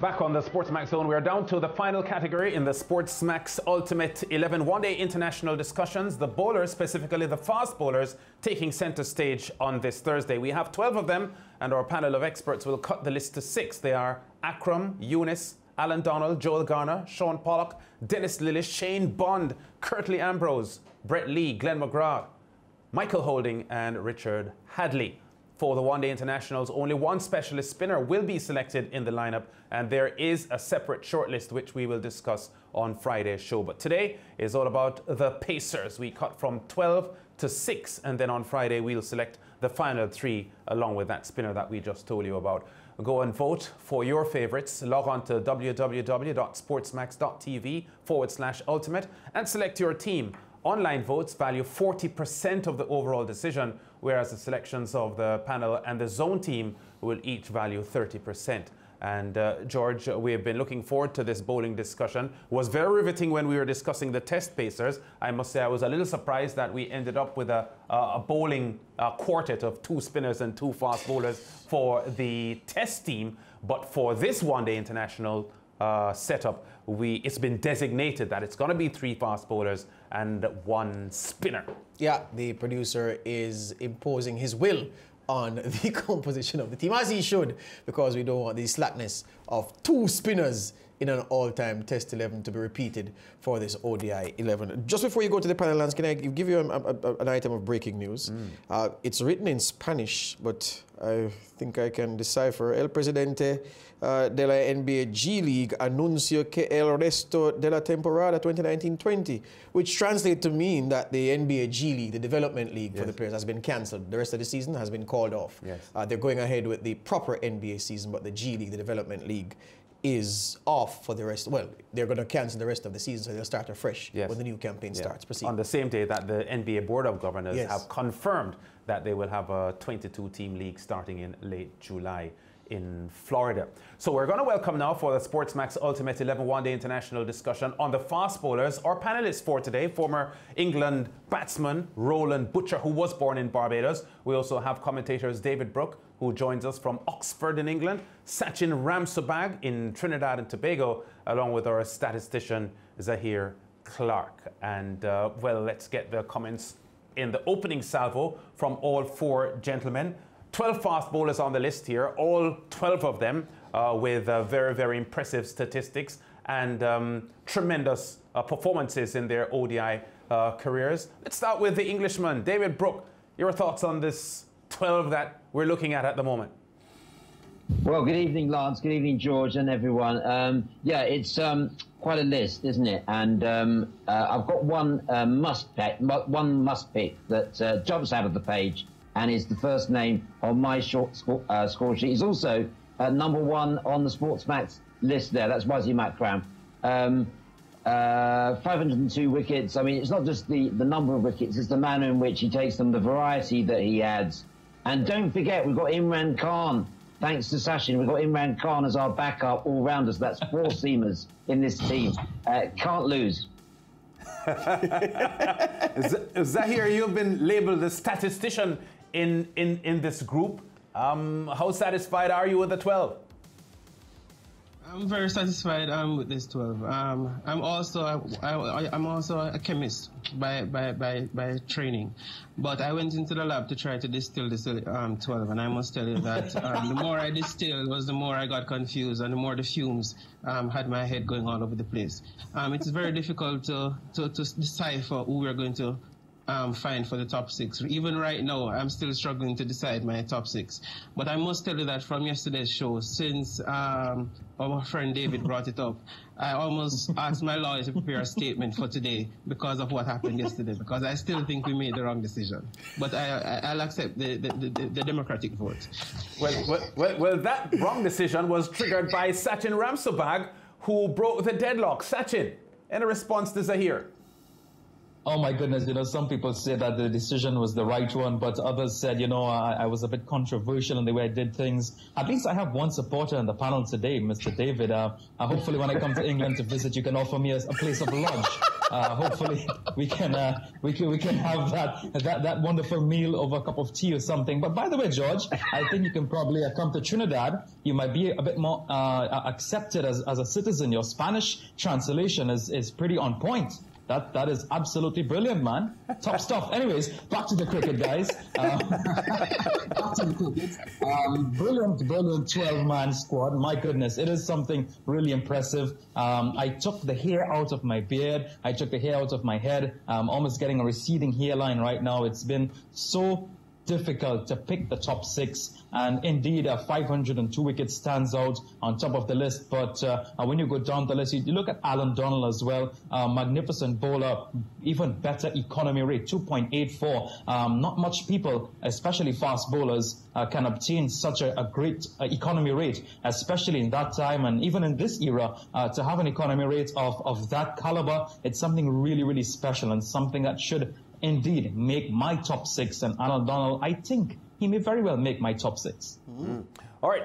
Back on the SportsMax zone, we are down to the final category in the SportsMax Ultimate 11 one-day international discussions. The bowlers, specifically the fast bowlers, taking centre stage on this Thursday. We have 12 of them, and our panel of experts will cut the list to 6. They are Akram, Eunice, Alan Donald, Joel Garner, Sean Pollock, Dennis Lillis, Shane Bond, Curtly Ambrose, Brett Lee, Glenn McGrath, Michael Holding, and Richard Hadley. For the one-day internationals, only one specialist spinner will be selected in the lineup, and there is a separate shortlist which we will discuss on Friday's show. But today is all about the Pacers. We cut from 12 to 6, and then on Friday we'll select the final 3 along with that spinner that we just told you about. Go and vote for your favorites. Log on to www.sportsmax.tv/ultimate and select your team. Online votes value 40% of the overall decision, whereas the selections of the panel and the zone team will each value 30%. And George, we have been looking forward to this bowling discussion. It was very riveting when we were discussing the test pacers. I must say I was a little surprised that we ended up with a bowling quartet of 2 spinners and 2 fast bowlers for the test team. But for this one-day international setup, it's been designated that it's going to be 3 fast bowlers and 1 spinner. Yeah, the producer is imposing his will on the composition of the team, as he should, because we don't want the slackness of 2 spinners in an all-time Test 11 to be repeated for this ODI 11. Just before you go to the panel, Lance, can I give you an item of breaking news? It's written in Spanish, but I think I can decipher. El presidente de la NBA G League anunció que el resto de la temporada 2019-20, which translates to mean that the NBA G League, the development league for the players, has been cancelled. The rest of the season has been called off. They're going ahead with the proper NBA season, but the G League, the development league, is off for the rest. Well, they're going to cancel the rest of the season, so they'll start afresh when the new campaign starts. Proceed. On the same day that the NBA Board of Governors have confirmed that they will have a 22-team league starting in late July in Florida. So we're going to welcome now for the SportsMax Ultimate 11 one-day international discussion on the fast bowlers. Our panelists for today, former England batsman Roland Butcher, who was born in Barbados. We also have commentators David Brooke, who joins us from Oxford in England, Sachin Ramsubag in Trinidad and Tobago, along with our statistician Zahir Clark. And well, let's get the comments in the opening salvo from all 4 gentlemen. 12 fast bowlers on the list here, all 12 of them with very, very impressive statistics and tremendous performances in their ODI careers. Let's start with the Englishman, David Brooke. Your thoughts on this 12 that we're looking at the moment? Well, good evening, Lance. Good evening, George, and everyone. Yeah, it's quite a list, isn't it? And I've got one must pick that jumps out of the page and is the first name on my short score sheet. He's also number 1 on the SportsMax list there. That's Wazim Akram. 502 wickets. I mean, it's not just the number of wickets, it's the manner in which he takes them, the variety that he adds. And don't forget, we've got Imran Khan. Thanks to Sachin, we've got Imran Khan as our backup all-rounders. That's 4 seamers in this team. Can't lose. Zahir, you've been labeled the statistician in this group. How satisfied are you with the 12? I'm very satisfied with this 12. I'm also a chemist by training, but I went into the lab to try to distill this 12, and I must tell you that the more I distilled the more I got confused, and the more the fumes had my head going all over the place. It's very difficult to decipher who we're going to find for the top 6. Even right now, I'm still struggling to decide my top 6. But I must tell you that from yesterday's show, since our friend David brought it up, I almost asked my lawyer to prepare a statement for today because of what happened yesterday, because I still think we made the wrong decision. But I'll accept the democratic vote. Well, that wrong decision was triggered by Sachin Ramsubag, who broke the deadlock. Sachin, any response to Zahir? Oh my goodness, some people say that the decision was the right one, but others said, I was a bit controversial in the way I did things. At least I have one supporter on the panel today, Mr. David. Hopefully when I come to England to visit, you can offer me a place of lodge. Hopefully we can have that wonderful meal over a cup of tea or something. But by the way, George, I think you can probably come to Trinidad. You might be a bit more accepted as a citizen. Your Spanish translation is pretty on point. That is absolutely brilliant, man. Top stuff. Anyways, back to the cricket, guys. Back to the cricket. Brilliant 12-man squad. My goodness, it is something really impressive. I took the hair out of my beard. I took the hair out of my head. I'm almost getting a receding hairline right now. It's been so difficult to pick the top 6, and indeed 502 wickets stands out on top of the list. But when you go down the list, you look at Alan Donald as well, magnificent bowler, even better economy rate, 2.84. Not much people, especially fast bowlers, can obtain such a great economy rate, especially in that time and even in this era. To have an economy rate of that caliber, it's something really, really special, and something that should indeed make my top 6. And Alan Donald, I think he may very well make my top 6. All right,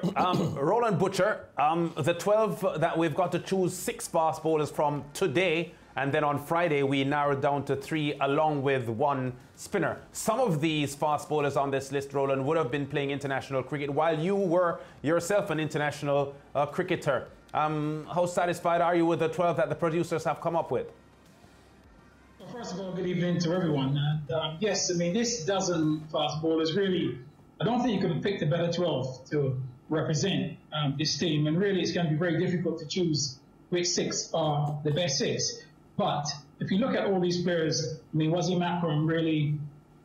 Roland Butcher, the 12 that we've got to choose 6 fast bowlers from today, and then on Friday we narrowed down to 3 along with 1 spinner. Some of these fast bowlers on this list, Roland, would have been playing international cricket while you were yourself an international cricketer. How satisfied are you with the 12 that the producers have come up with? First of all, good evening to everyone. And yes, I mean, this dozen fast bowlers really, I don't think you could have picked a better 12 to represent this team. And really, it's going to be very difficult to choose which 6 are the best 6. But if you look at all these players, I mean, Wasim Akram, really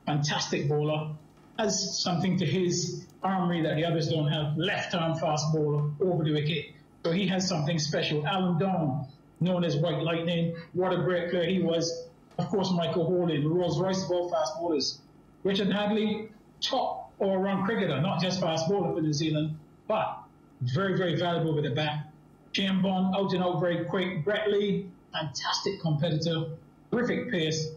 fantastic bowler, has something to his armory that the others don't have. Left-arm fast bowler over the wicket. So he has something special. Alan Donald, known as White Lightning, what a great player he was. Of course, Michael Holding, the Rolls-Royce of all fast bowlers. Richard Hadley, top all-round cricketer, not just fast bowler for New Zealand, but very, very valuable with the bat. Shane Bond, out and out, very quick. Brett Lee, fantastic competitor, terrific pace.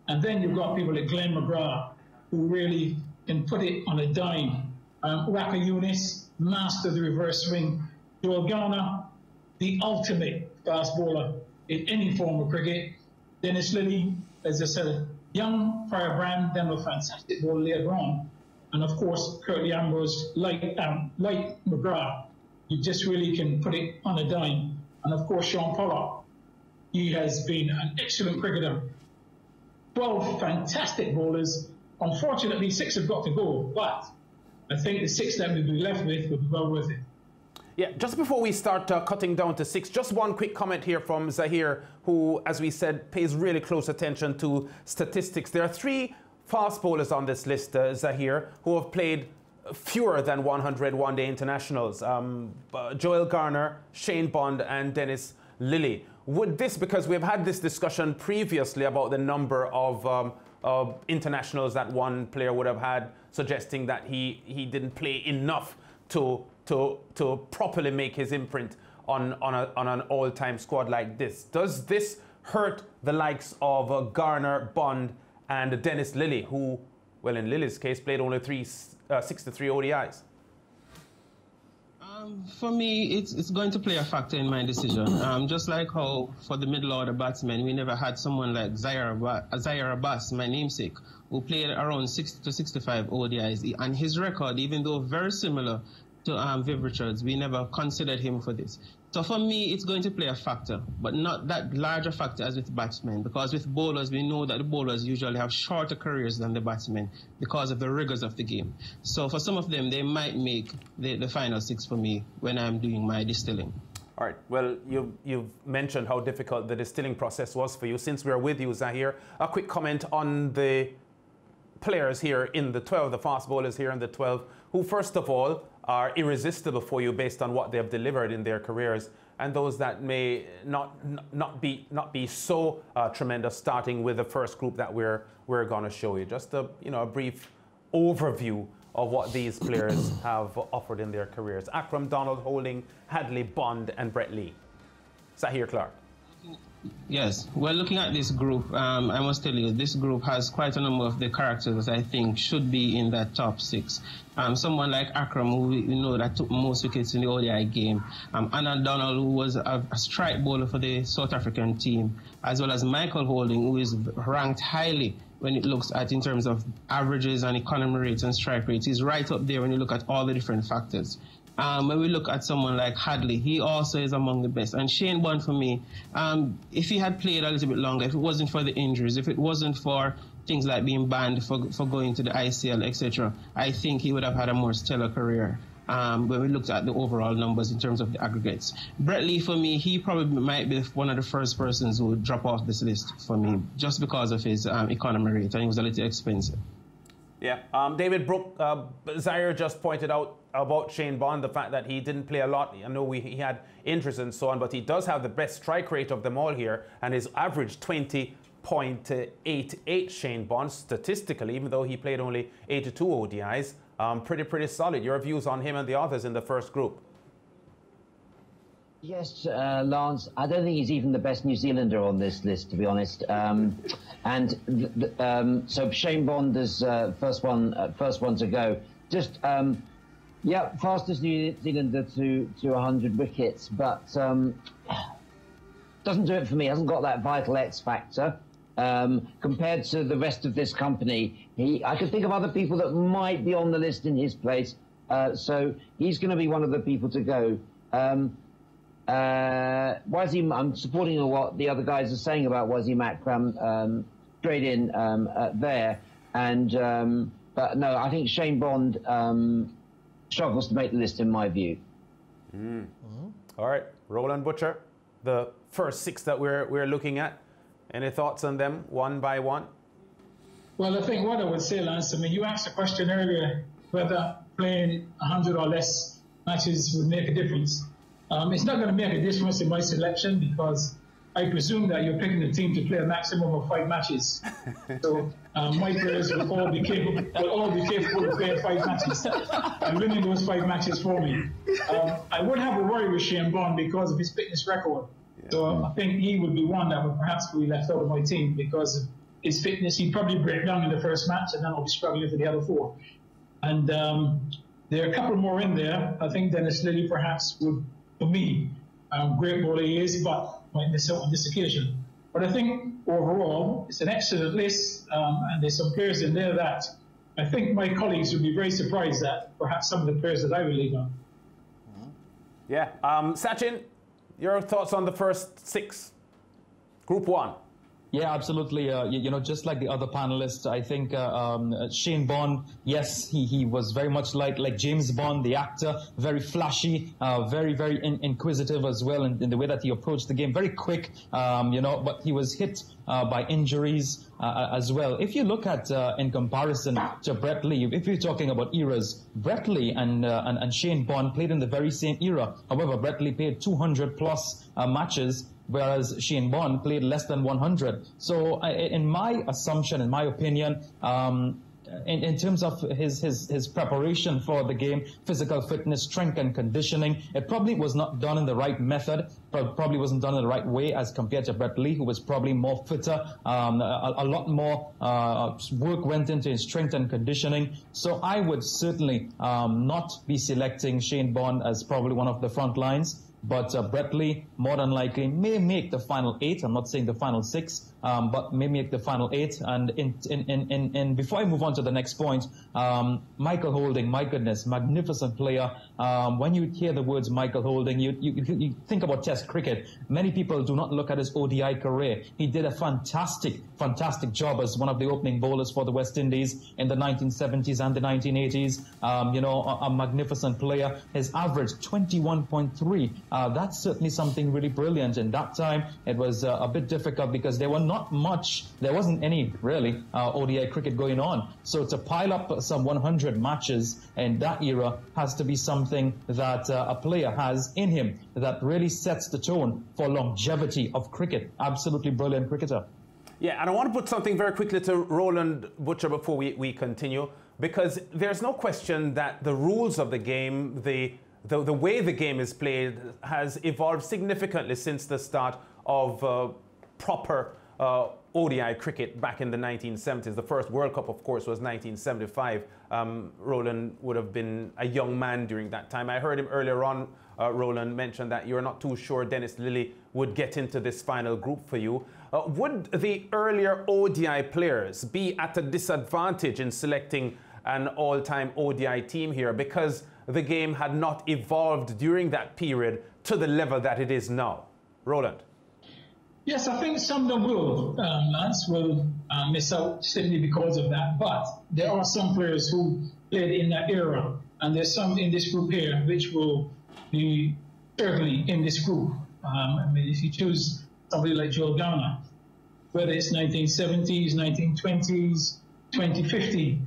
And then you've got people like Glenn McGrath, who really can put it on a dime. Raka Yunus, master of the reverse swing. Joel Garner, the ultimate fast bowler in any form of cricket. Dennis Lilly, as I said, young firebrand, then a fantastic bowler later on. And of course, Curtly Ambrose, like McGrath, you just really can put it on a dime. And of course, Sean Pollock, he has been an excellent cricketer. 12 fantastic bowlers. Unfortunately, 6 have got to go, but I think the 6 that we'll be left with will be well worth it. Yeah, just before we start cutting down to 6, just one quick comment here from Zahir, who, as we said, pays really close attention to statistics. There are 3 fast bowlers on this list, Zahir, who have played fewer than 100 one-day internationals. Joel Garner, Shane Bond, and Dennis Lilly. Would this, because we've had this discussion previously about the number of internationals that one player would have had, suggesting that he didn't play enough to properly make his imprint on an all-time squad like this. Does this hurt the likes of Garner, Bond, and Dennis Lilly, who, well, in Lilly's case, played only 63 ODIs? For me, it's going to play a factor in my decision. Just like how for the middle order batsmen, we never had someone like Zaire Abbas, my namesake, who played around 60 to 65 ODIs. And his record, even though very similar to Viv Richards, we never considered him for this. So for me, it's going to play a factor, but not that large a factor as with batsmen, because with bowlers, we know that the bowlers usually have shorter careers than the batsmen because of the rigors of the game. So for some of them, they might make the final 6 for me when I'm doing my distilling. All right. Well, you've mentioned how difficult the distilling process was for you. Since we're with you, Zahir, a quick comment on the players here in the 12, the fast bowlers here in the 12, who first of all are irresistible for you based on what they have delivered in their careers, and those that may not be so tremendous, starting with the first group that we're going to show you. Just a brief overview of what these players have offered in their careers. Akram, Donald, Holding, Hadley, Bond, and Brett Lee. Zahir Clark. Yes. Well, looking at this group, I must tell you, this group has quite a number of the characters that I think should be in that top 6. Someone like Akram, who we know that took most wickets in the ODI game. Anna Donald, who was a strike bowler for the South African team, as well as Michael Holding, who is ranked highly when it looks at in terms of averages and economy rates and strike rates. He's right up there when you look at all the different factors. When we look at someone like Hadley, he also is among the best. And Shane Bond, for me, if he had played a little bit longer, if it wasn't for the injuries, if it wasn't for things like being banned for going to the ICL, etc., I think he would have had a more stellar career. When we looked at the overall numbers in terms of the aggregates. Brett Lee, for me, he probably might be one of the first persons who would drop off this list for me, just because of his economy rate, and he was a little expensive. Yeah, David Brooke, Zaire just pointed out about Shane Bond, the fact that he didn't play a lot. I know he had injuries and so on, but he does have the best strike rate of them all here, and his average 20.88 Shane Bond statistically, even though he played only 82 ODIs. Pretty solid. Your views on him and the others in the first group? Yes, Lance, I don't think he's even the best New Zealander on this list, to be honest. So Shane Bond is first one to go. Just, yeah, fastest New Zealander to 100 wickets, but doesn't do it for me. Hasn't got that vital X factor. Compared to the rest of this company, I could think of other people that might be on the list in his place. So he's going to be one of the people to go. I'm supporting what the other guys are saying about Wasim Akram straight in there. But no, I think Shane Bond struggles to make the list in my view. All right, Roland Butcher, the first 6 that we're looking at. Any thoughts on them, one by one? Well, I think what I would say, Lance, I mean, you asked a question earlier whether playing 100 or less matches would make a difference. It's not going to make a difference in my selection because I presume that you're picking a team to play a maximum of 5 matches. So my players will all be capable of playing 5 matches and winning those 5 matches for me. I would have a worry with Shane Bond because of his fitness record. So I think he would be one that would perhaps be left out of my team because of his fitness. He'd probably break down in the first match and then I'll be struggling for the other 4. And there are a couple more in there. I think Dennis Lilly perhaps would, for me, great bowler he is, but might miss out on this occasion. But I think overall, it's an excellent list, and there's some players in there that I think my colleagues would be very surprised at, perhaps some of the players that I will leave on. Yeah. Sachin, your thoughts on the first 6? Group 1. Yeah, absolutely. You know, just like the other panelists, I think Shane Bond, yes, he was very much like James Bond, the actor, very flashy, very inquisitive as well in the way that he approached the game, very quick, you know, but he was hit by injuries as well. If you look at, in comparison to Brett Lee, if you're talking about eras, Brett Lee and Shane Bond played in the very same era. However, Brett Lee played 200 plus matches, whereas Shane Bond played less than 100. So in my assumption, in my opinion, in terms of his preparation for the game, physical fitness, strength and conditioning, it probably was not done in the right method, probably wasn't done in the right way as compared to Brett Lee, who was probably more fitter, a lot more work went into his strength and conditioning. So I would certainly not be selecting Shane Bond as probably one of the front lines. But Brett Lee, more than likely, may make the final 8. I'm not saying the final 6, but may make the final 8. And before I move on to the next point, Michael Holding, my goodness, magnificent player. When you hear the words Michael Holding, you think about Test cricket. Many people do not look at his ODI career. He did a fantastic job as one of the opening bowlers for the West Indies in the 1970s and the 1980s. You know, a magnificent player. His average 21.3. That's certainly something really brilliant. In that time, it was a bit difficult because there wasn't any really ODI cricket going on. So to pile up some 100 matches in that era has to be something that a player has in him that really sets the tone for longevity of cricket. Absolutely brilliant cricketer. Yeah, and I want to put something very quickly to Roland Butcher before we continue, because there's no question that the rules of the game, the way the game is played has evolved significantly since the start of proper ODI cricket back in the 1970s. The first World Cup, of course, was 1975. Roland would have been a young man during that time. I heard him earlier on, Roland, mention that you're not too sure Dennis Lillee would get into this final group for you. Would the earlier ODI players be at a disadvantage in selecting an all-time ODI team here because the game had not evolved during that period to the level that it is now? Roland? Yes, I think some of them will, Lance, will miss out simply because of that. But there are some players who played in that era, and there's some in this group here which will be certainly in this group. I mean, if you choose somebody like Joe Garner, whether it's 1970s, 1920s, 2050,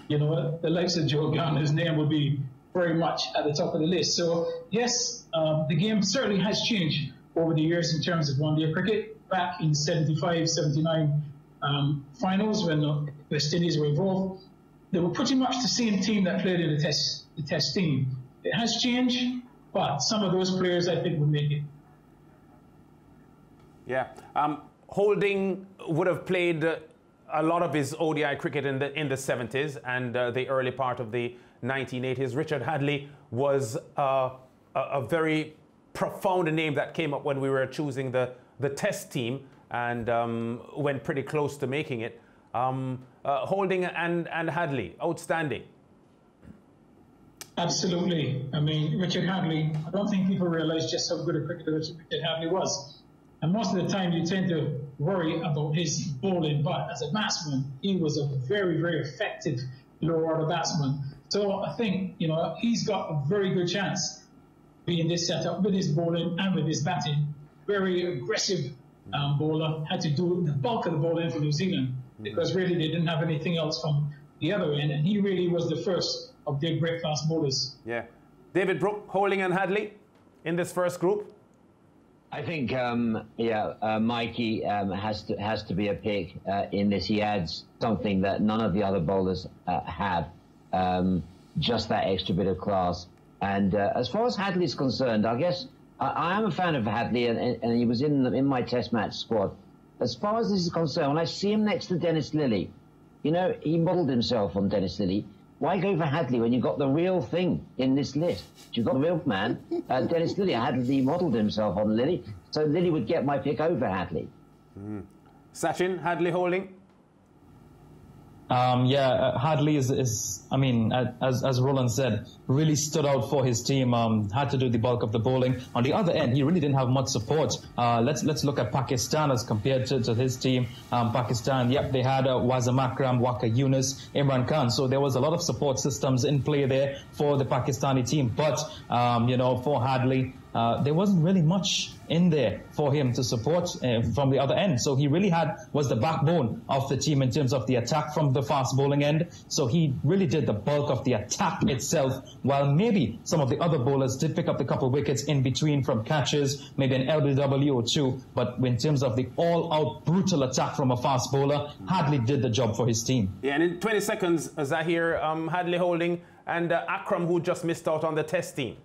you know, the likes of Joe Garner's name will be very much at the top of the list. So, yes, the game certainly has changed over the years in terms of one-day cricket. Back in 75, 79 finals, when the West Indies were involved, they were pretty much the same team that played in the test team. It has changed, but some of those players, I think, would make it. Yeah. Holding would have played a lot of his ODI cricket in the 70s and the early part of the 1980s. Richard Hadlee was a very profound name that came up when we were choosing the test team and went pretty close to making it. Holding and Hadlee, outstanding. Absolutely. I mean, Richard Hadlee, I don't think people realize just how good a cricketer Richard Hadlee was. And most of the time you tend to worry about his bowling, but as a batsman, he was a very, very effective lower order batsman. So I think, you know, he's got a very good chance being this setup with his bowling and with his batting. Very aggressive bowler, had to do the bulk of the bowling for New Zealand because really they didn't have anything else from the other end, and he really was the first of their great fast bowlers. Yeah. David Brooke, Holding and Hadlee in this first group? I think, Mikey has to be a pick in this. He adds something that none of the other bowlers have, just that extra bit of class. And as far as Hadlee is concerned, I guess I am a fan of Hadlee, and he was in my Test match squad. As far as this is concerned, when I see him next to Dennis Lillee, you know, he modelled himself on Dennis Lillee. Why go for Hadlee when you've got the real thing in this list? You've got the real man, Dennis Lillee. Hadlee modelled himself on Lillee, so Lillee would get my pick over Hadlee. Sachin, Hadlee, Holding? Hadlee is I mean, as Roland said, really stood out for his team, had to do the bulk of the bowling. On the other end, he really didn't have much support. Let's look at Pakistan as compared to his team. Pakistan, yep, they had Wazam Akram, Waqar Younis, Imran Khan. So there was a lot of support systems in play there for the Pakistani team. But, for Hadlee, there wasn't really much in there for him to support from the other end. So he really was the backbone of the team in terms of the attack from the fast bowling end. So he really did the bulk of the attack itself, while maybe some of the other bowlers did pick up a couple wickets in between from catches, maybe an LBW or two. But in terms of the all-out brutal attack from a fast bowler, Hadlee did the job for his team. Yeah, and in 20 seconds, Zahir, Hadlee, Holding, and Akram, who just missed out on the test team.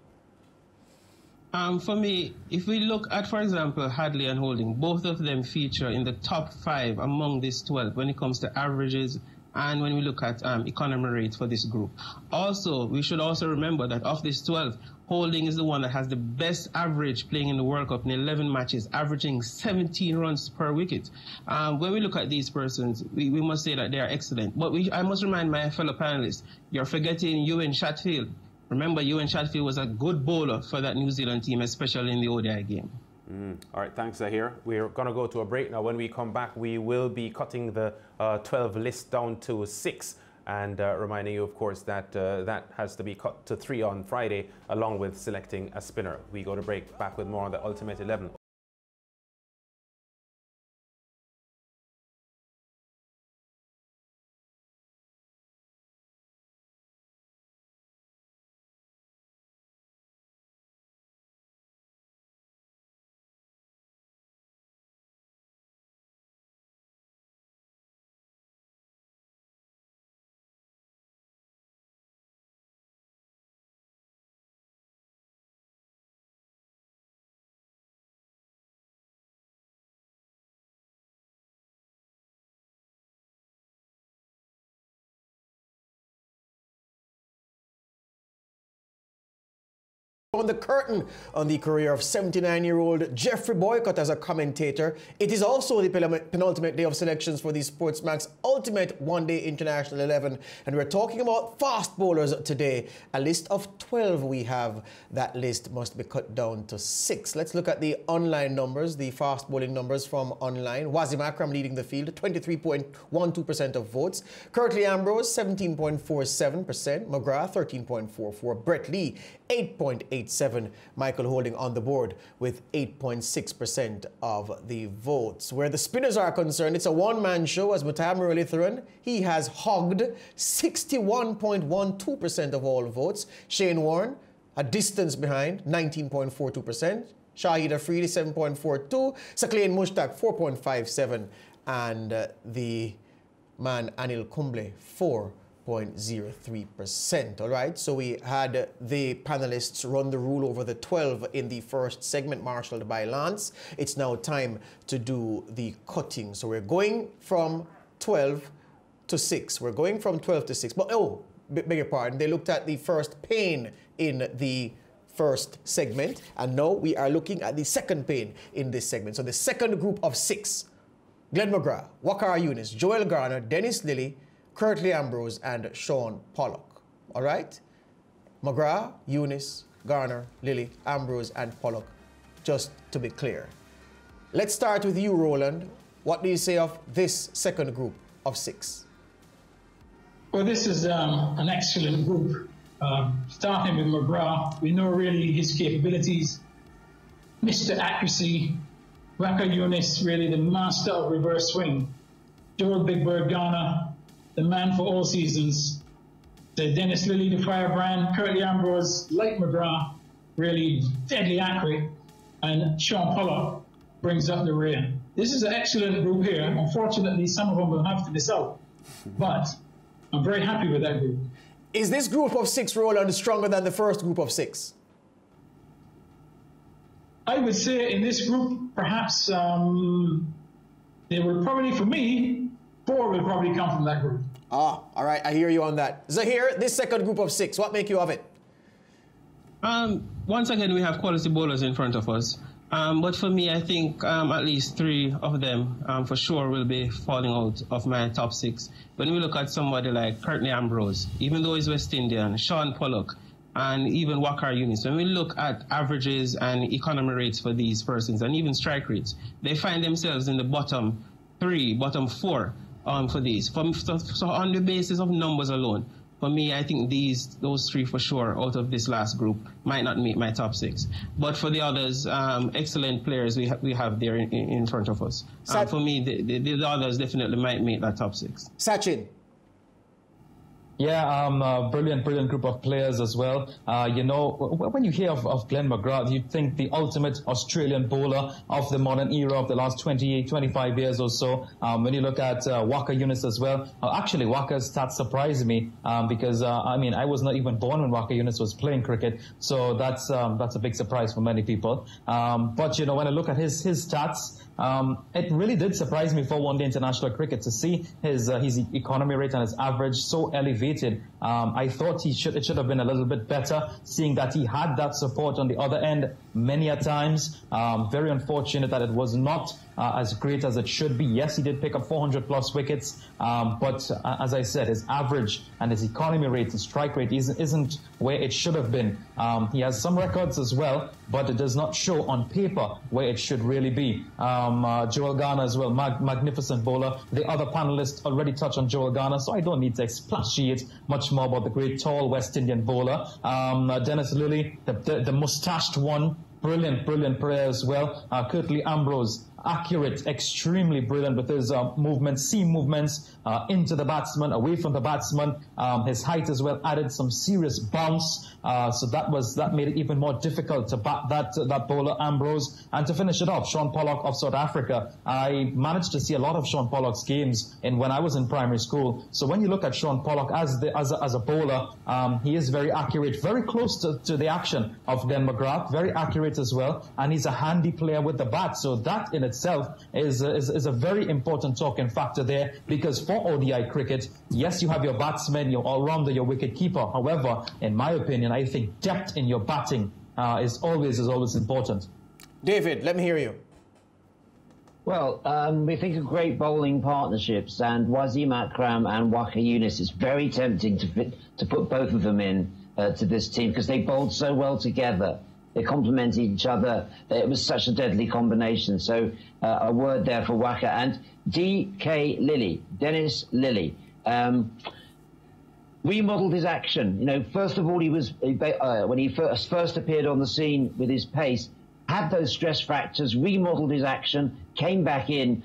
For me, if we look at, for example, Hadlee and Holding, both of them feature in the top 5 among this 12 when it comes to averages and when we look at economy rates for this group. Also, we should also remember that of this 12, Holding is the one that has the best average playing in the World Cup in 11 matches, averaging 17 runs per wicket. When we look at these persons, we must say that they are excellent. But I must remind my fellow panelists, you're forgetting Ewan Chatfield. Remember, Ewan Chatfield was a good bowler for that New Zealand team, especially in the ODI game. All right, thanks, Zahir. We're going to go to a break now. When we come back, we will be cutting the 12 list down to 6 and reminding you, of course, that that has to be cut to 3 on Friday, along with selecting a spinner. We go to break, back with more on the Ultimate 11. On the curtain on the career of 79-year-old Jeffrey Boycott as a commentator. It is also the penultimate day of selections for the SportsMax Ultimate One-Day International 11. And we're talking about fast bowlers today. A list of 12 we have. That list must be cut down to 6. Let's look at the online numbers, the fast bowling numbers from online. Wasim Akram leading the field, 23.12% of votes. Curtly Ambrose, 17.47%. McGrath, 13.44%. Brett Lee, 8.87%. Michael Holding on the board with 8.6% of the votes. Where the spinners are concerned, it's a one-man show as Mutab Muralitharan. He has hogged 61.12% of all votes. Shane Warne, a distance behind, 19.42%. Shahid Afridi, 7.42%. Sakleen Mushtaq, 4.57%. And the man Anil Kumble, 4.03%. All right, so we had the panelists run the rule over the 12 in the first segment, marshaled by Lance. It's now time to do the cutting. So we're going from 12 to 6. We're going from 12 to 6. But, oh, beg your pardon, they looked at the first pane in the first segment, and now we are looking at the second pane in this segment. So the second group of 6, Glenn McGrath, Waqar Younis, Joel Garner, Dennis Lilly, Curtly Ambrose, and Sean Pollock. All right? McGrath, Younis, Garner, Lilly, Ambrose, and Pollock, just to be clear. Let's start with you, Roland. What do you say of this second group of 6? Well, this is an excellent group. Starting with McGrath, we know really his capabilities. Mr. Accuracy, Waqar Younis, really the master of reverse swing. Joel Big Bird Garner, the man for all seasons. The Dennis Lilly, the firebrand. Curtly Ambrose, like McGrath, really deadly accurate. And Sean Pollock brings up the rear. This is an excellent group here. Unfortunately, some of them will have to miss out. But I'm very happy with that group. Is this group of 6, Roland, stronger than the first group of 6? I would say in this group, perhaps they will probably, for me, 4 will probably come from that group. Ah, all right, I hear you on that. Zahir, this second group of 6, what make you of it? Once again, we have quality bowlers in front of us. But for me, I think at least 3 of them for sure will be falling out of my top 6. When we look at somebody like Curtly Ambrose, even though he's West Indian, Sean Pollock, and even Waqar Younis, when we look at averages and economy rates for these persons, and even strike rates, they find themselves in the bottom 3, bottom 4 for these. So on the basis of numbers alone, for me, I think those 3 for sure out of this last group might not meet my top 6. But for the others, excellent players we have there in front of us. For me, the others definitely might meet that top 6. Sachin. Yeah, brilliant group of players as well. You know, when you hear of Glenn McGrath, you'd think the ultimate Australian bowler of the modern era of the last 25 years or so. When you look at Waqar Younis as well, actually Waqar's stats surprised me because, I mean, I was not even born when Waqar Younis was playing cricket, so that's a big surprise for many people. But, you know, when I look at his stats, it really did surprise me for one-day international cricket to see his economy rate and his average so elevated. I thought it should have been a little bit better, seeing that he had that support on the other end many a times. Very unfortunate that it was not as great as it should be. Yes, he did pick up 400 plus wickets, but as I said, his average and his economy rate, his strike rate isn't where it should have been. He has some records as well, but it does not show on paper where it should really be. Joel Garner as well, magnificent bowler. The other panelists already touched on Joel Garner, so I don't need to expatiate much more about the great tall West Indian bowler. Dennis Lilly, the mustached one, brilliant player as well. Curtly Ambrose, accurate, extremely brilliant with his movements, seam movements into the batsman, away from the batsman. His height as well added some serious bounce. So that made it even more difficult to bat that bowler Ambrose. And to finish it off, Sean Pollock of South Africa. I managed to see a lot of Sean Pollock's games when I was in primary school. So when you look at Sean Pollock as a bowler, he is very accurate, very close to the action of Glenn McGrath, very accurate as well, and he's a handy player with the bat. So that in itself is a very important talking factor there, because for ODI cricket, yes, you have your batsmen, your all-rounder, your wicket keeper. However, in my opinion, I think depth in your batting is always important. David, let me hear you. Well, we think of great bowling partnerships, and Wasim Akram and Waka Yunis. It's very tempting to put both of them in to this team because they bowled so well together. They complemented each other. It was such a deadly combination. So a word there for Waka. And D.K. Lilly, Dennis Lilly, remodeled his action. You know, first of all, when he first appeared on the scene with his pace, had those stress fractures, remodeled his action, came back in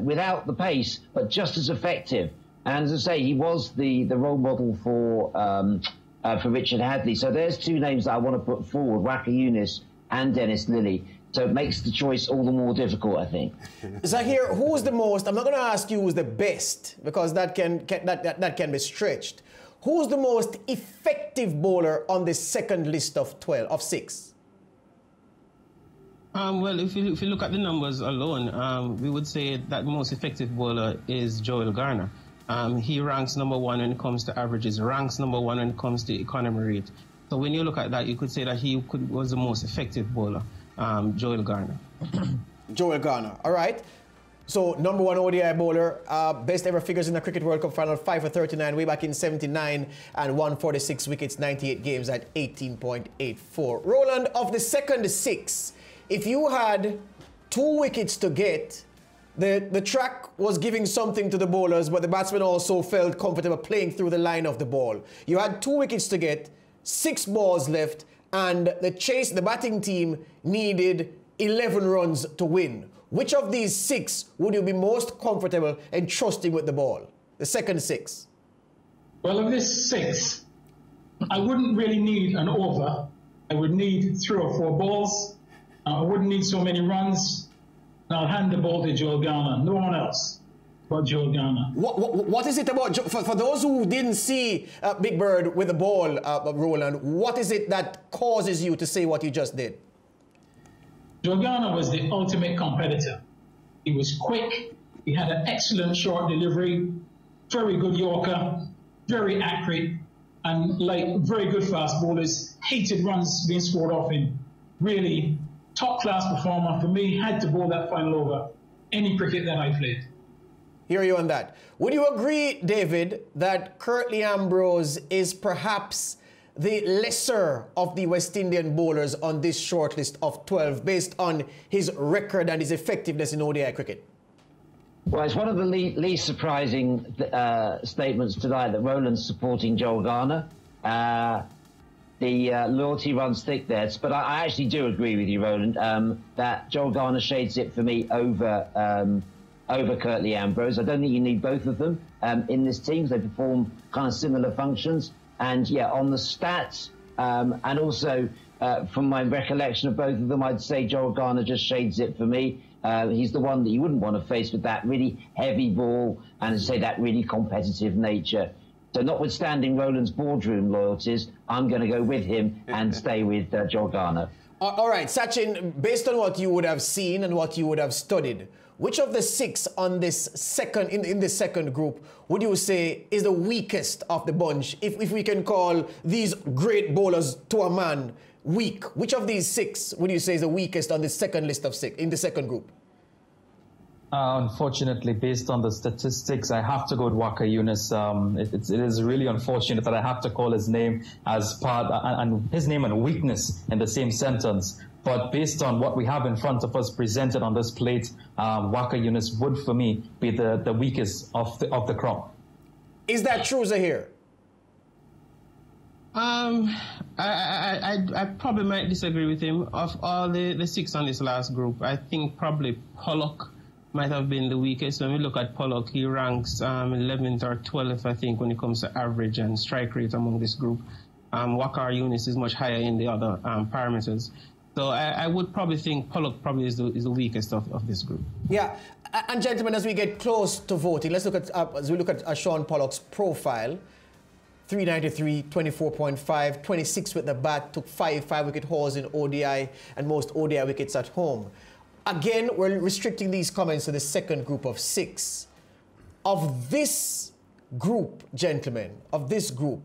without the pace, but just as effective. And as I say, he was the role model for Richard Hadley. So there's two names that I want to put forward, Waka Yunis and Dennis Lilly. So it makes the choice all the more difficult, I think. Zahir, who's the most, I'm not going to ask you who's the best, because that can be stretched. Who's the most effective bowler on the second list of 6? Well, if you look at the numbers alone, we would say that the most effective bowler is Joel Garner. He ranks number 1 when it comes to averages, ranks number 1 when it comes to economy rate. So when you look at that, you could say that he was the most effective bowler, Joel Garner. Joel Garner, all right. So number 1 ODI bowler, best ever figures in the Cricket World Cup final, 5 for 39 way back in 79 and 146 wickets, 98 games at 18.84. Roland, of the second 6, if you had 2 wickets to get, the track was giving something to the bowlers, but the batsmen also felt comfortable playing through the line of the ball. You had 2 wickets to get, 6 balls left, and the batting team needed 11 runs to win. Which of these 6 would you be most comfortable and trusting with the ball? The second 6. Well, of this 6, I wouldn't really need an over. I would need 3 or 4 balls. I wouldn't need so many runs. And I'll hand the ball to Joel Garner. No one else but Joel Garner. What is it about, for those who didn't see Big Bird with the ball, Roland, what is it that causes you to say what you just did? Joel Garner was the ultimate competitor. He was quick. He had an excellent short delivery, very good Yorker, very accurate, and like very good fast bowlers, hated runs being scored off him. Really top-class performer. For me, had to bowl that final over any cricket that I played. Hear you on that. Would you agree, David, that Curtly Ambrose is perhaps the lesser of the West Indian bowlers on this shortlist of 12 based on his record and his effectiveness in ODI cricket? Well, it's one of the least surprising statements tonight that Roland's supporting Joel Garner. The loyalty runs thick there. But I actually do agree with you, Roland, that Joel Garner shades it for me over Curtly Ambrose. I don't think you need both of them in this team. They perform kind of similar functions. And, yeah, on the stats and also from my recollection of both of them, I'd say Joel Garner just shades it for me. He's the one that you wouldn't want to face with that really heavy ball and, as I say, that really competitive nature. So notwithstanding Roland's boardroom loyalties, I'm going to go with him and stay with Joel Garner. All right, Sachin, based on what you would have seen and what you would have studied, which of the 6 on this second in this second group would you say is the weakest of the bunch? If we can call these great bowlers to a man weak, which of these 6 would you say is the weakest on the second list of 6 in the second group? Unfortunately, based on the statistics, I have to go with Waka Yunis. It is really unfortunate that I have to call his name as part and his name and weakness in the same sentence. But based on what we have in front of us presented on this plate, Waka Yunis would, for me, be the weakest of the crop. Is that true, Zahir? I probably might disagree with him. Of all the 6 on this last group, I think probably Pollock might have been the weakest. When we look at Pollock, he ranks 11th or 12th, I think, when it comes to average and strike rate among this group. Waka Yunis is much higher in the other parameters. So I would probably think Pollock probably is the weakest of this group. Yeah, and gentlemen, as we get close to voting, let's look at as we look at Sean Pollock's profile. 393, 24.5, 26 with the bat, took 5 wicket hauls in ODI and most ODI wickets at home. Again, we're restricting these comments to the second group of 6. Of this group, gentlemen, of this group,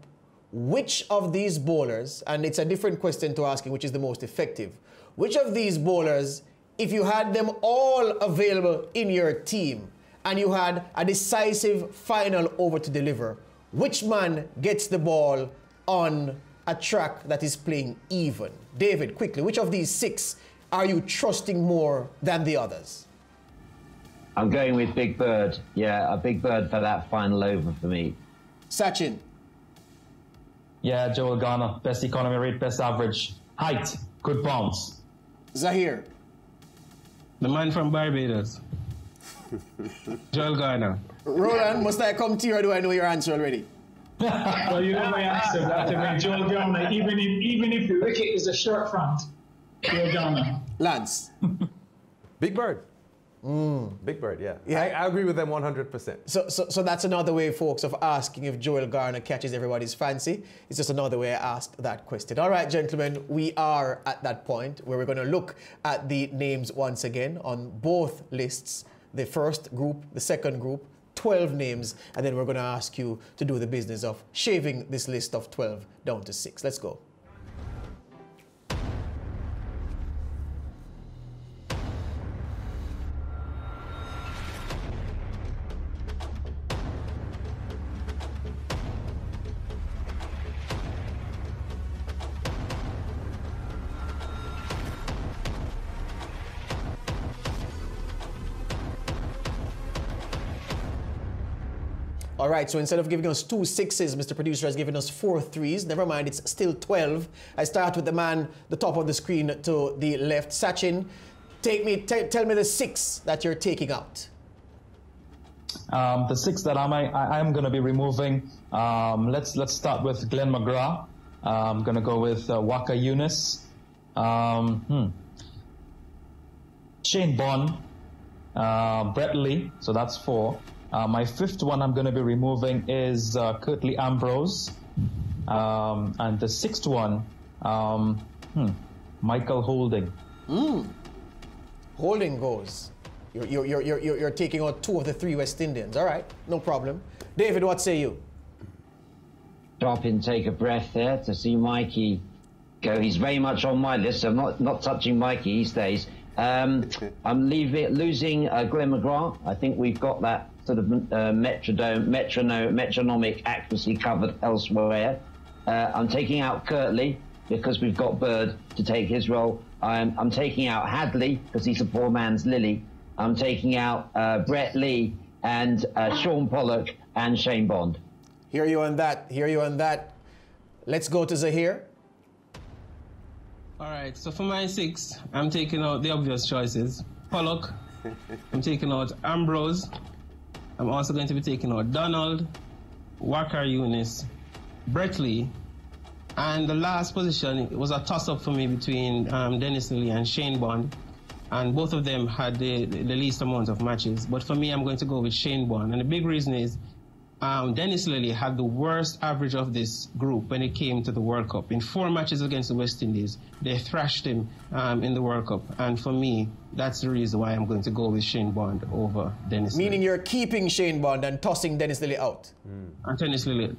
which of these bowlers, and it's a different question to asking which is the most effective, which of these bowlers, if you had them all available in your team and you had a decisive final over to deliver, which man gets the ball on a track that is playing even? David, quickly, which of these 6 are you trusting more than the others? I'm going with Big Bird. Yeah, a Big Bird for that final over for me. Sachin? Yeah, Joel Garner. Best economy rate, best average. Height, good bounce. Zahir? The man from Barbados. Joel Garner. Roland, must I come to you or do I know your answer already? Well, you know my answer. That to me, Joel Garner. Even if the wicket is a short front, Joel Garner. Lance? Big Bird. Big Bird, yeah. I agree with them 100%. So that's another way, folks, of asking if Joel Garner catches everybody's fancy. It's just another way I asked that question. All right, gentlemen, we are at that point where we're going to look at the names once again on both lists. The first group, the second group, 12 names, and then we're going to ask you to do the business of shaving this list of 12 down to 6. Let's go. All right, so instead of giving us 2 6s, Mr. Producer has given us 4 3s. Never mind, it's still 12. I start with the man, the top of the screen to the left. Sachin, tell me the 6 that you're taking out. The 6 that I'm going to be removing, let's start with Glenn McGrath. I'm going to go with Waka Yunus. Shane Bond, Brett Lee, so that's 4. My 5th one I'm going to be removing is Curtly Ambrose. And the 6th one, Michael Holding. Holding goes. You're taking out 2 of the 3 West Indians. All right, no problem. David, what say you? Stop and take a breath there to see Mikey go. He's very much on my list, so I'm not touching Mikey. He stays. I'm losing Glenn McGrath. I think we've got that sort of metronomic accuracy covered elsewhere. I'm taking out Curtly because we've got Bird to take his role. I'm taking out Hadley because he's a poor man's Lily. I'm taking out Brett Lee and Sean Pollock and Shane Bond. Hear you on that. Let's go to Zahir. All right, so for my 6, I'm taking out the obvious choices. Pollock, I'm taking out Ambrose. I'm also going to be taking out Donald, Waqar Younis, Brett Lee, and the last position, it was a toss-up for me between Dennis Lillee and Shane Bond, and both of them had the least amount of matches. But for me, I'm going to go with Shane Bond, and the big reason is Dennis Lillee had the worst average of this group when it came to the World Cup. In 4 matches against the West Indies, they thrashed him in the World Cup. And for me, that's the reason why I'm going to go with Shane Bond over Dennis Lillee. Meaning you're keeping Shane Bond and tossing Dennis Lillee out? And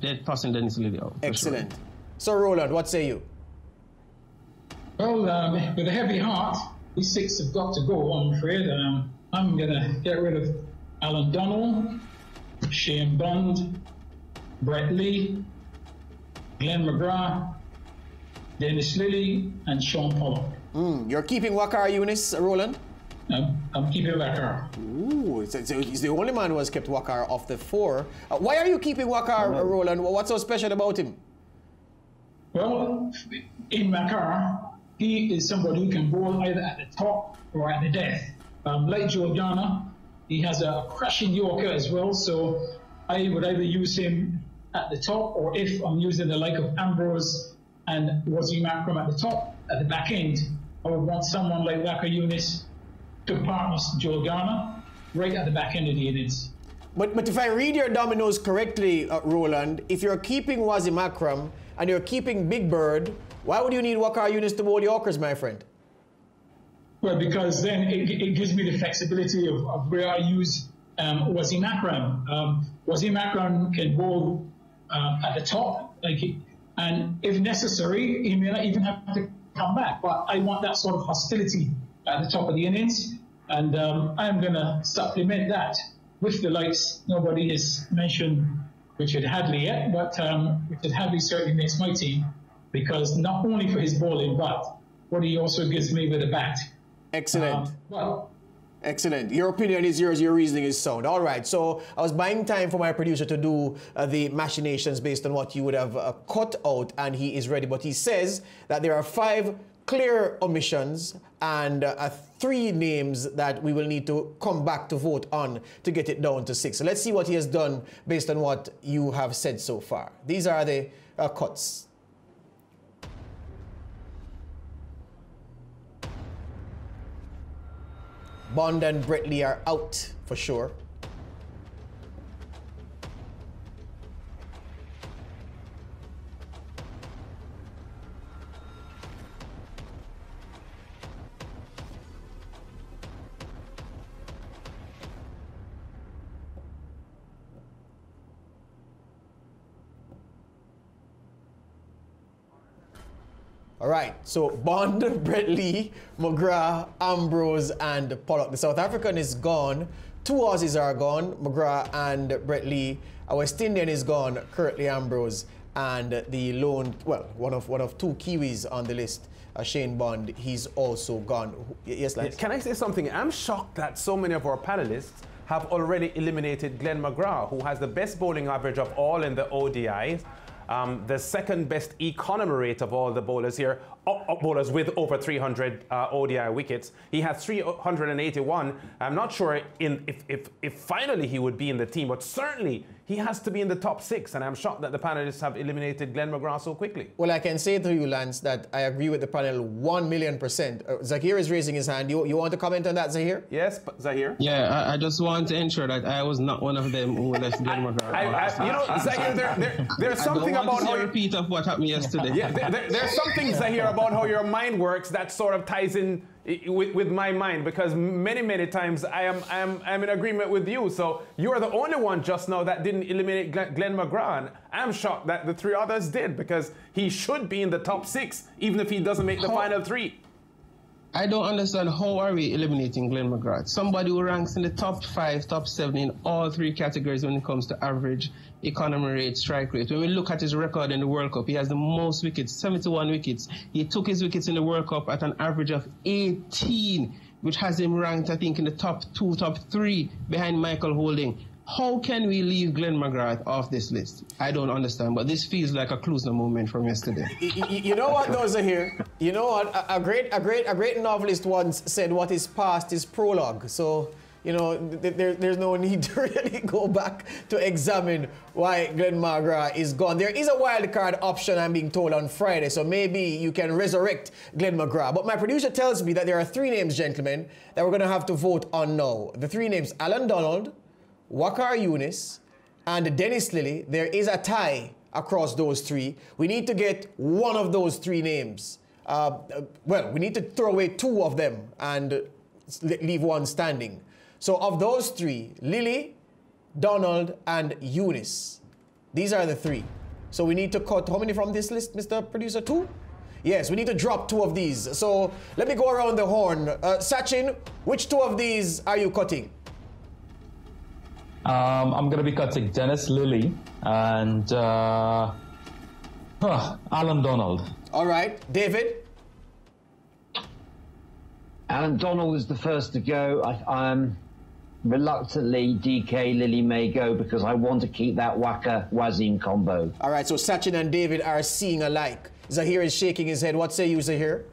they're tossing Dennis Lillee out. Excellent. Sure. So, Roland, what say you? Well, with a heavy heart, these 6 have got to go, I'm afraid. I'm going to get rid of Alan Donald, Shane Bond, Brett Lee, Glenn McGrath, Dennis Lillee, and Sean Pollock. You're keeping Waqar Younis, Roland? I'm keeping Waqar. Ooh, he's the only man who has kept Waqar off the 4. Why are you keeping Waqar, Roland? What's so special about him? Well, in Waqar, he is somebody who can bowl either at the top or at the death. Like Joel Garner, he has a crashing Yorker as well, so I would either use him at the top, or if I'm using the like of Ambrose and Wasim Akram at the top, at the back end, I would want someone like Waqar Younis to partner Joel Garner right at the back end of the innings. But if I read your dominoes correctly, Roland, if you're keeping Wasim Akram and you're keeping Big Bird, why would you need Waqar Younis to bowl Yorkers, my friend? Well, because then it gives me the flexibility of where I use Wasim Akram. Wasim Akram can bowl at the top, like And if necessary, he may not even have to come back. But I want that sort of hostility at the top of the innings. And I'm going to supplement that with the likes. Nobody has mentioned Richard Hadley yet, but Richard Hadley certainly makes my team, because not only for his bowling, but what he also gives me with a bat. Excellent. Excellent. Your opinion is yours, your reasoning is sound. All right, so I was buying time for my producer to do the machinations based on what you would have cut out, and he is ready. But he says that there are 5 clear omissions and 3 names that we will need to come back to vote on to get it down to 6. So let's see what he has done based on what you have said so far. These are the cuts. Bond and Brett Lee are out for sure. All right, so Bond, Brett Lee, McGrath, Ambrose, and Pollock. The South African is gone. 2 Aussies are gone, McGrath and Brett Lee. Our West Indian is gone, Curtly Ambrose, and the lone, well, one of 2 Kiwis on the list, Shane Bond, he's also gone. Yes, Lance? Can I say something? I'm shocked that so many of our panelists have already eliminated Glenn McGrath, who has the best bowling average of all in the ODIs. The second best economy rate of all the bowlers here, bowlers with over 300 ODI wickets. He has 381. I'm not sure if finally he would be in the team, but certainly he has to be in the top 6, and I'm shocked that the panelists have eliminated Glenn McGrath so quickly. Well, I can say to you, Lance, that I agree with the panel 1,000,000%. Zahir is raising his hand. You want to comment on that, Zahir? Yes, Zahir? Yeah, I just want to ensure that I was not one of them who left Glenn McGrath. You know, Zahir, there's something about how a repeat of what happened yesterday. Yeah, there's something, Zahir, about how your mind works that sort of ties in with my mind, because many times I am in agreement with you. So you are the only one just now that didn't eliminate Glenn McGrath. I'm shocked that the 3 others did, because he should be in the top 6 even if he doesn't make the final 3. I don't understand, how are we eliminating Glenn McGrath? Somebody who ranks in the top 5, top 7 in all 3 categories when it comes to average, economy rate, strike rate. When we look at his record in the World Cup, he has the most wickets, 71 wickets. He took his wickets in the World Cup at an average of 18, which has him ranked, I think, in the top 2, top 3 behind Michael Holding. How can we leave Glenn McGrath off this list? I don't understand, but this feels like a Klusner moment from yesterday. You know what, those are here. You know what? A great novelist once said, "What is past is prologue." So, you know, there's no need to really go back to examine why Glenn McGrath is gone. There is a wild card option, I'm being told, on Friday, so maybe you can resurrect Glenn McGrath. But my producer tells me that there are 3 names, gentlemen, that we're going to have to vote on now. The 3 names: Alan Donald, Waqar Younis, and Dennis Lilly. There is a tie across those 3. We need to get one of those 3 names. Well, we need to throw away 2 of them and leave 1 standing. So of those 3, Lilly, Donald, and Younis. These are the 3. So we need to cut how many from this list, Mr. Producer? 2? Yes, we need to drop 2 of these. So let me go around the horn. Sachin, which 2 of these are you cutting? I'm going to be cutting Dennis Lilly and Alan Donald. All right. David? Alan Donald is the first to go. I'm reluctantly, DK Lilly may go, because I want to keep that Waqar-Wasim combo. All right, so Sachin and David are seeing alike. Zahir is shaking his head. What say you, Zahir?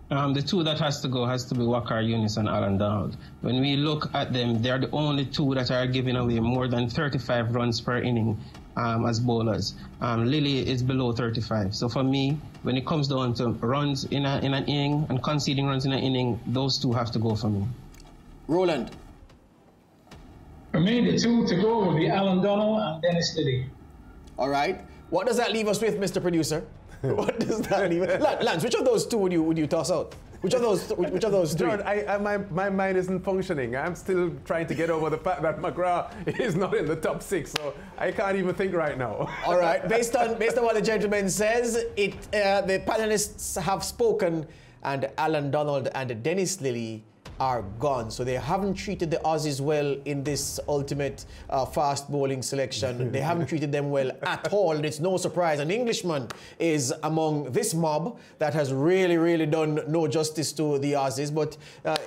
The 2 that has to go has to be Waqar Younis and Alan Donald. When we look at them, they're the only 2 that are giving away more than 35 runs per inning as bowlers. Lilly is below 35. So for me, when it comes down to runs in an inning and conceding runs in an inning, those 2 have to go for me. Roland? For me, the 2 to go will be Alan Donald and Dennis Lilly. All right. What does that leave us with, Mr. Producer? What does that leave us? Lance, which of those 2 would you toss out? Which of those three? John, my mind isn't functioning. I'm still trying to get over the fact that McGrath is not in the top 6, so I can't even think right now. All right, based on what the gentleman says, the panelists have spoken, and Alan Donald and Dennis Lilly are gone. So they haven't treated the Aussies well in this ultimate fast bowling selection. They haven't treated them well at all. It's no surprise an Englishman is among this mob that has really, really done no justice to the Aussies, but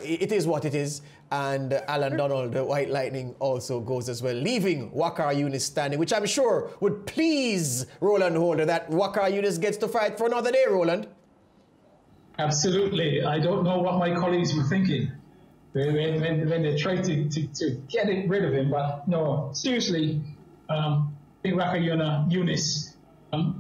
it is what it is. And Alan Donald, the White Lightning, also goes as well, leaving Waqar Younis standing, which I'm sure would please Roland Holder, that Waqar Younis gets to fight for another day, Roland. Absolutely. I don't know what my colleagues were thinking when they tried to get rid of him, but no, seriously, big Waqar Younis,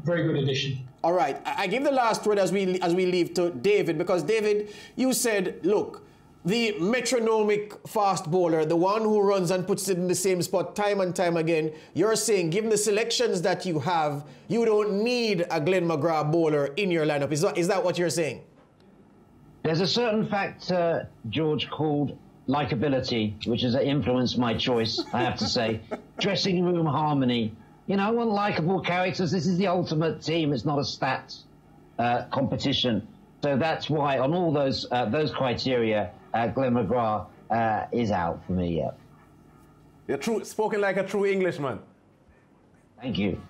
very good addition. All right, I give the last word as we leave to David, because David, you said, look, the metronomic fast bowler, the one who runs and puts it in the same spot time and time again, you're saying, given the selections that you have, you don't need a Glenn McGrath bowler in your lineup. Is that what you're saying? There's a certain factor, George, called likability, which has influenced my choice, I have to say. Dressing room harmony. You know, I want likable characters. This is the ultimate team. It's not a stats competition. So that's why, on all those criteria, Glenn McGrath is out for me, yeah. You're spoken like a true Englishman. Thank you.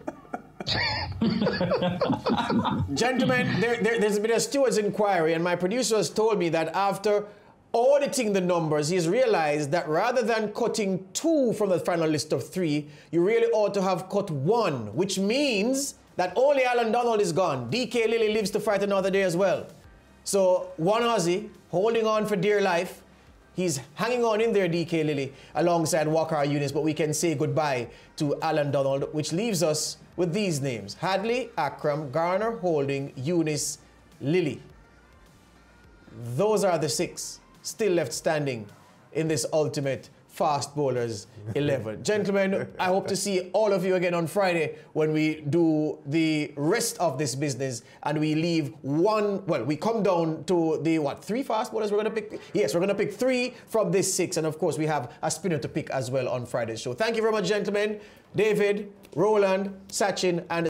Gentlemen, there's been a steward's inquiry, and my producer has told me that after auditing the numbers, he's realized that rather than cutting 2 from the final list of 3, you really ought to have cut 1, which means that only Alan Donald is gone. DK Lilly lives to fight another day as well. So one Aussie holding on for dear life. He's hanging on in there, DK Lilly, alongside Waqar Younis, but we can say goodbye to Alan Donald, which leaves us with these names: Hadley, Akram, Garner, Holding, Younis, Lilly. Those are the 6 still left standing in this ultimate fast bowlers 11. Gentlemen, I hope to see all of you again on Friday when we do the rest of this business and we leave we come down to the 3 fast bowlers we're going to pick? Yes, we're going to pick 3 from this 6, and of course we have a spinner to pick as well on Friday's show. Thank you very much, gentlemen. David, Roland, Sachin, and